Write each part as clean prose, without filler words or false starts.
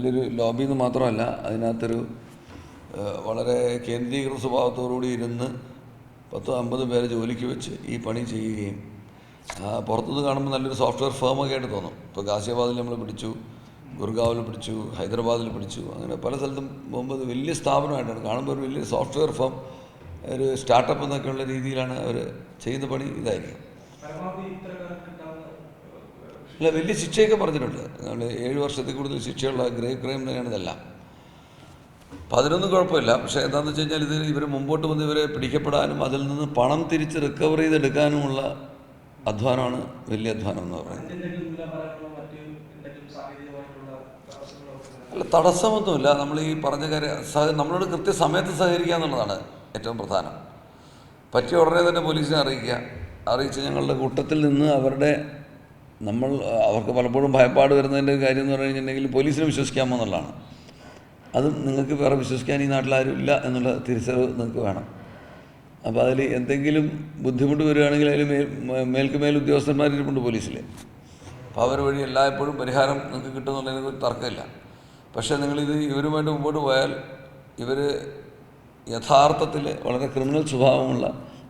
ഇതിലൊരു ലോബി എന്ന് മാത്രമല്ല, അതിനകത്തൊരു വളരെ കേന്ദ്രീകൃത സ്വഭാവത്തോടുകൂടി ഇരുന്ന് 10-50 പേരെ ജോലിക്ക് വെച്ച് ഈ പണി ചെയ്യുകയും പുറത്തുനിന്ന് കാണുമ്പോൾ നല്ലൊരു സോഫ്റ്റ്വെയർ ഫേമൊക്കെ ആയിട്ട് തോന്നും. ഇപ്പോൾ ഗാസിയാബാദിൽ നമ്മൾ പിടിച്ചു, ഗുർഗാവിൽ പിടിച്ചു, ഹൈദരാബാദിൽ പിടിച്ചു, അങ്ങനെ പല സ്ഥലത്തും പോകുമ്പോൾ അത് വലിയ സ്ഥാപനമായിട്ടാണ് കാണുമ്പോൾ. ഒരു വലിയ സോഫ്റ്റ്വെയർ ഫേം, ഒരു സ്റ്റാർട്ടപ്പ് എന്നൊക്കെയുള്ള രീതിയിലാണ് അവർ ചെയ്യുന്ന പണി. ഇതായിരിക്കും അല്ല, വലിയ ശിക്ഷയൊക്കെ പറഞ്ഞിട്ടുണ്ട്. നമ്മൾ 7 വർഷത്തിൽ കൂടുതൽ ശിക്ഷയുള്ള ഗ്രേവ് ക്രൈം തന്നെയാണ് ഇതെല്ലാം. അപ്പം അതിനൊന്നും കുഴപ്പമില്ല. പക്ഷേ എന്താണെന്ന് വെച്ച് കഴിഞ്ഞാൽ, ഇത് ഇവർ മുമ്പോട്ട് വന്ന് ഇവരെ പിടിക്കപ്പെടാനും അതിൽ നിന്ന് പണം തിരിച്ച് റിക്കവർ ചെയ്തെടുക്കാനുമുള്ള അധ്വാനമാണ് വലിയ അധ്വാനം എന്ന് പറയുന്നത്. അല്ല, തടസ്സമൊന്നുമില്ല. നമ്മൾ ഈ പറഞ്ഞ കാര്യം നമ്മളോട് കൃത്യസമയത്ത് സഹകരിക്കുക എന്നുള്ളതാണ് ഏറ്റവും പ്രധാനം. പറ്റിയ ഉടനെ തന്നെ പോലീസിനെ അറിയിച്ച് ഞങ്ങളുടെ കൂട്ടത്തിൽ നിന്ന് അവർക്ക് പലപ്പോഴും ഭയപ്പാട് വരുന്നതിൻ്റെ കാര്യം എന്ന് പറഞ്ഞു കഴിഞ്ഞിട്ടുണ്ടെങ്കിൽ പോലീസിനെ വിശ്വസിക്കാമോ എന്നുള്ളതാണ്. അതും നിങ്ങൾക്ക് വേറെ വിശ്വസിക്കാൻ ഈ നാട്ടിലാരും ഇല്ല എന്നുള്ള തിരിച്ചറിവ് നിങ്ങൾക്ക് വേണം. അപ്പോൾ അതിൽ എന്തെങ്കിലും ബുദ്ധിമുട്ട് വരികയാണെങ്കിൽ അതിൽ മേൽ ഉദ്യോഗസ്ഥന്മാരിരിപ്പുണ്ട് പോലീസിൽ. അപ്പോൾ അവർ വഴി എല്ലായ്പ്പോഴും പരിഹാരം നിങ്ങൾക്ക് കിട്ടുമെന്നുള്ളതിന് ഒരു തർക്കമില്ല. പക്ഷേ ഇവരുമായിട്ട് മുമ്പോട്ട് പോയാൽ ഇവർ യഥാർത്ഥത്തിൽ വളരെ ക്രിമിനൽ സ്വഭാവമുള്ള,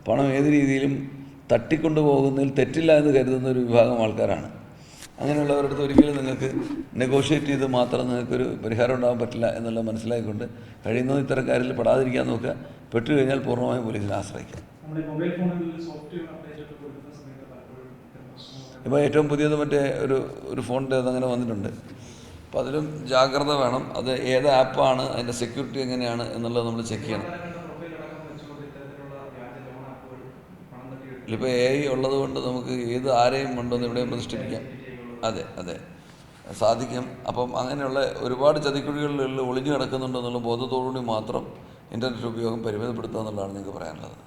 പണം ഏത് രീതിയിലും തട്ടിക്കൊണ്ടു പോകുന്നതിൽ തെറ്റില്ല എന്ന് കരുതുന്ന ഒരു വിഭാഗം ആൾക്കാരാണ്. അങ്ങനെയുള്ളവരടുത്ത് ഒരിക്കലും നിങ്ങൾക്ക് നെഗോഷിയേറ്റ് ചെയ്ത് മാത്രം നിങ്ങൾക്കൊരു പരിഹാരം ഉണ്ടാകാൻ പറ്റില്ല എന്നുള്ളത് മനസ്സിലാക്കിക്കൊണ്ട് കഴിയുന്നത് ഇത്തരക്കാരിൽ പെടാതിരിക്കാൻ നോക്കുക. പെട്ടു കഴിഞ്ഞാൽ പൂർണ്ണമായും പോലീസിനെ ആശ്രയിക്കുക. ഇപ്പോൾ ഏറ്റവും പുതിയത് മറ്റേ ഒരു ഫോണിൻ്റെ അതങ്ങനെ വന്നിട്ടുണ്ട്. അപ്പോൾ അതിലും ജാഗ്രത വേണം. അത് ഏത് ആപ്പാണ്, അതിൻ്റെ സെക്യൂരിറ്റി എങ്ങനെയാണ് എന്നുള്ളത് നമ്മൾ ചെക്ക് ചെയ്യണം. ഇപ്പോൾ AI ഉള്ളതുകൊണ്ട് നമുക്ക് ആരെയും കൊണ്ടുവന്ന് എവിടെയും പ്രതിഷ്ഠിപ്പിക്കാം. അതെ സാധിക്കും. അപ്പം അങ്ങനെയുള്ള ഒരുപാട് ചതിക്കുഴികളിൽ ഒളിഞ്ഞു കിടക്കുന്നുണ്ടെന്നുള്ള ബോധത്തോടുകൂടി മാത്രം ഇൻ്റർനെറ്റ് ഉപയോഗം പരിമിതപ്പെടുത്തുക എന്നുള്ളതാണ് നിങ്ങൾക്ക് പറയാനുള്ളത്.